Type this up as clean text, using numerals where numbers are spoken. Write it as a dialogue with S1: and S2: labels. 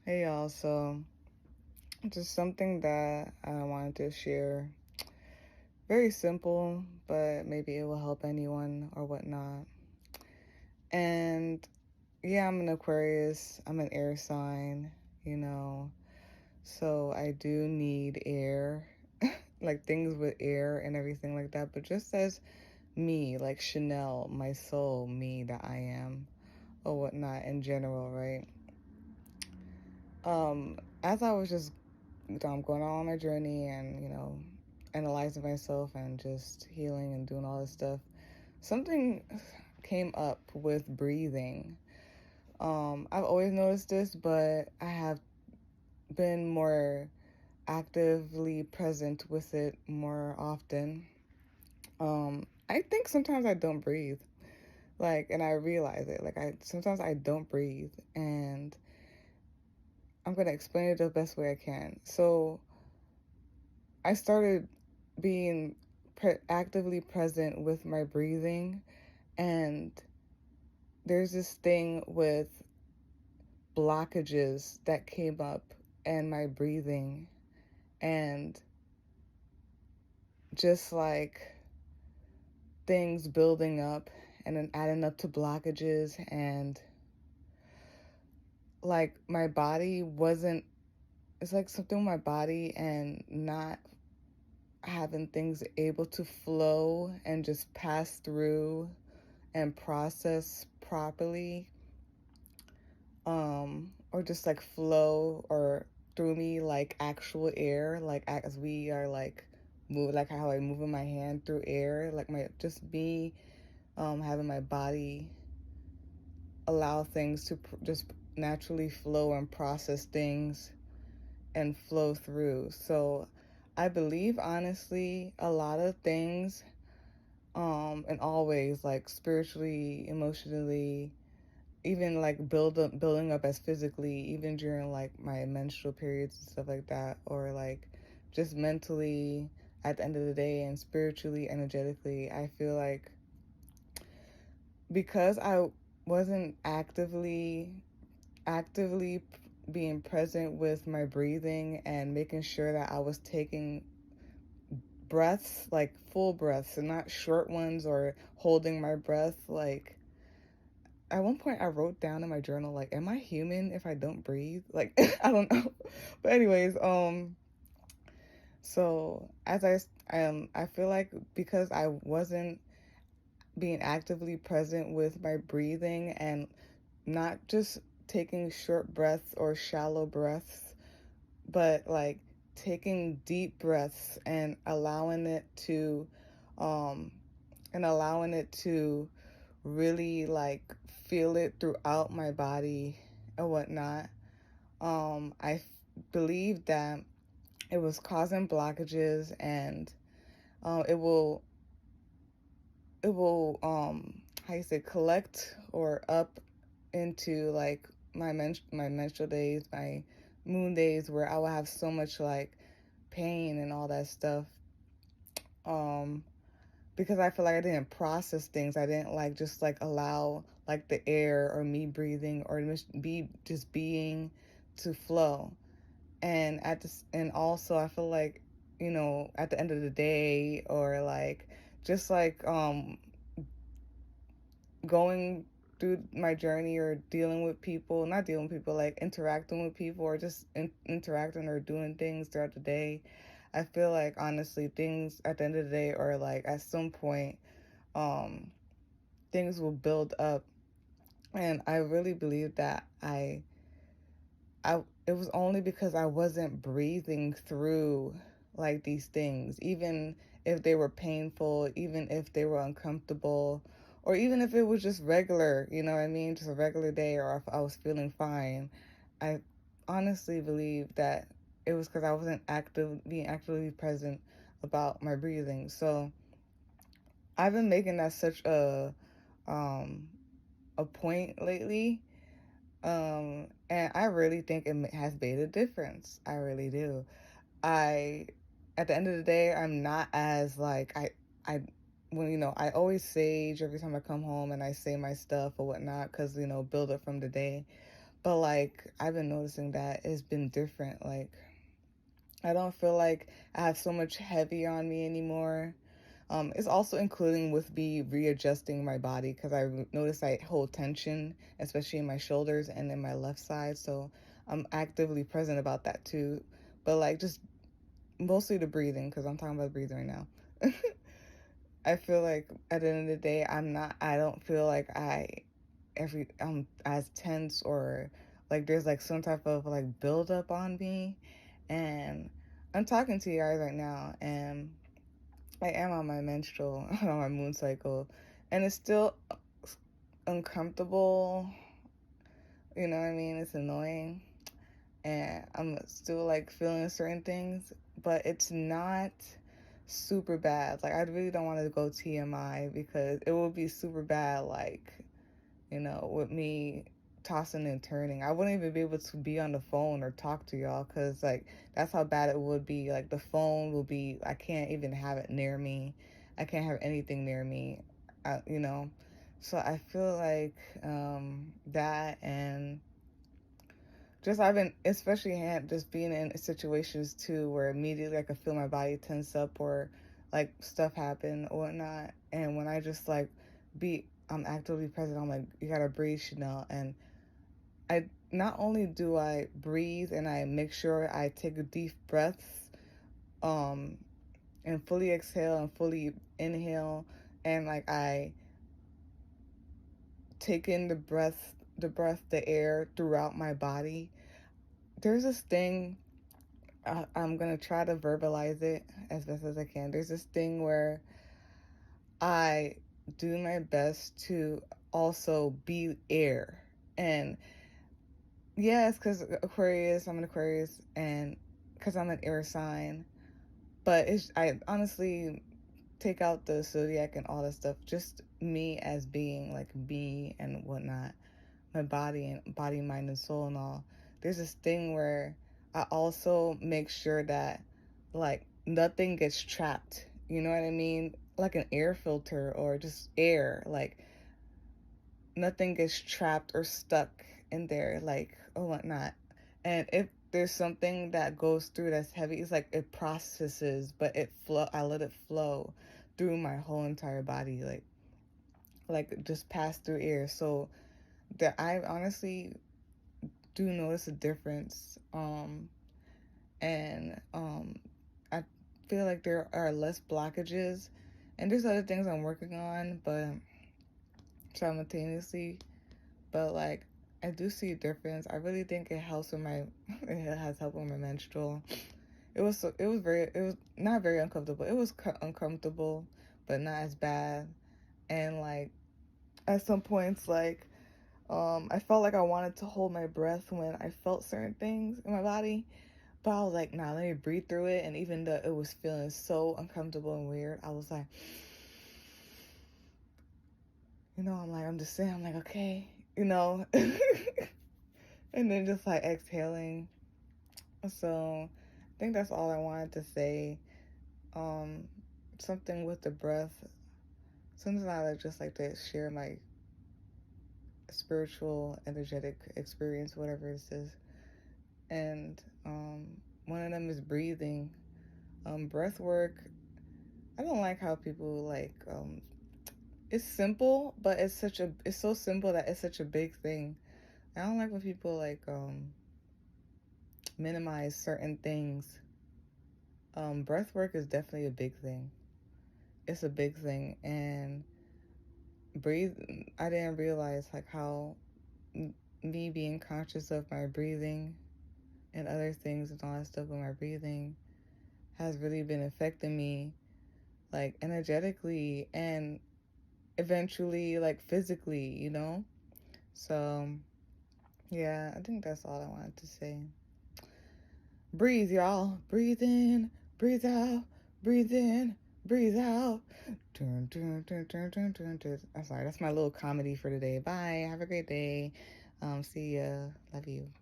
S1: Hey y'all, so just something that I wanted to share. Very simple, but maybe it will help anyone or whatnot. And yeah, I'm an Aquarius, I'm an air sign, you know, so I do need air, like things with air and everything like that. But just as me, like Chanel, my soul, me that I am, or whatnot in general, right? As I was just going on my journey and, analyzing myself and just healing and doing all this stuff, something came up with breathing. I've always noticed this, but I have been more actively present with it more often. I think sometimes I don't breathe, and I realize it. Sometimes I don't breathe, and I'm gonna explain it the best way I can. So I started being actively present with my breathing, and there's this thing with blockages that came up and my breathing, and just like things building up and then adding up to blockages, and like my body wasn't, it's like something with my body and not having things able to flow and just pass through and process properly, or just like flow or through me like actual air, like as we are like move, like how I moving my hand through air, like my just me, having my body allow things to just naturally flow and process things and flow through. So I believe honestly a lot of things, and always like spiritually, emotionally, even like building up as physically, even during like my menstrual periods and stuff like that, or like just mentally at the end of the day, and spiritually, energetically, I feel like because I wasn't actively being present with my breathing and making sure that I was taking breaths, like full breaths and not short ones, or holding my breath. Like at one point I wrote down in my journal, like, am I human if I don't breathe? Like, I don't know. But anyways, so I feel like because I wasn't being actively present with my breathing and not just taking short breaths or shallow breaths, but like taking deep breaths and um allowing it to really like feel it throughout my body and whatnot. I believe that it was causing blockages, and it will how you say, collect or up into like my menstrual days, my moon days, where I will have so much like pain and all that stuff. Um, because I feel like I didn't process things. I didn't like just like allow like the air or me breathing or just being to flow. And and also I feel like, at the end of the day, or like just like going through my journey or dealing with people, not dealing with people, like interacting with people, or just interacting or doing things throughout the day, I feel like honestly things at the end of the day, or like at some point, um things will build up. And I really believe that I it was only because I wasn't breathing through like these things, even if they were painful, even if they were uncomfortable, or even if it was just regular, you know what I mean, just a regular day, or if I was feeling fine. I honestly believe that it was because I wasn't being actively present about my breathing. So I've been making that such um a point lately. And I really think it has made a difference. I really do. I, at the end of the day, I'm not as like, I, when, I always sage every time I come home and I say my stuff or whatnot, because, build up from the day. But like I've been noticing that it's been different. Like I don't feel like I have so much heavy on me anymore. It's also including with me readjusting my body because I notice I hold tension, especially in my shoulders and in my left side. So I'm actively present about that too. But like just mostly the breathing because I'm talking about breathing right now. I feel like at the end of the day, I don't feel like I'm as tense or like there's like some type of like buildup on me. And I'm talking to you guys right now, and I am on my menstrual, on my moon cycle, and it's still uncomfortable. You know what I mean? It's annoying, and I'm still like feeling certain things, but it's not super bad. Like I really don't want to go TMI because it would be super bad. Like with me tossing and turning, I wouldn't even be able to be on the phone or talk to y'all because like that's how bad it would be. Like the phone will be, I can't even have it near me. I can't have anything near me. You know. So I feel like that and just I've been especially just being in situations too where immediately I could feel my body tense up or like stuff happen or whatnot. And when I just like I'm actively present, I'm like, you gotta breathe, Chanel. And I not only do I breathe and I make sure I take a deep breaths, um, and fully exhale and fully inhale, and like I take in the air throughout my body. There's this thing I'm gonna try to verbalize it as best as I can. There's this thing where I do my best to also be air. And yes, because Aquarius, I'm an Aquarius, and because I'm an air sign. But I honestly take out the zodiac and all that stuff. Just me as being like me and whatnot, my body and body, mind, and soul and all. There's this thing where I also make sure that like nothing gets trapped. You know what I mean? Like an air filter or just air. Like nothing gets trapped or stuck in there, like or whatnot. And if there's something that goes through that's heavy, it's like it processes, but I let it flow through my whole entire body, like just pass through air. So that I honestly do notice a difference. And I feel like there are less blockages, and there's other things I'm working on, but simultaneously. But like I do see a difference. I really think it helps with my it has helped with my menstrual. It was not very uncomfortable. It was uncomfortable, but not as bad. And like at some points like I felt like I wanted to hold my breath when I felt certain things in my body, but I was like, nah, let me breathe through it. And even though it was feeling so uncomfortable and weird, I was like, I'm just saying, I'm like, okay, and then just like exhaling. So I think that's all I wanted to say. Um, Something with the breath. Sometimes I just like to share my spiritual, energetic experience, whatever it is. And one of them is breathing. Breath work. I don't like how people like. It's simple, but it's so simple that it's such a big thing. I don't like when people like minimize certain things. Breath work is definitely a big thing. It's a big thing, and breathe. I didn't realize like how me being conscious of my breathing and other things and all that stuff with my breathing has really been affecting me, like energetically and eventually like physically. So yeah, I think that's all I wanted to say. Breathe, y'all. Breathe in, breathe out, breathe in, breathe out. Dun, dun, dun, dun, dun, dun, dun. I'm sorry, that's my little comedy for today. Bye. Have a great day. See ya. Love you.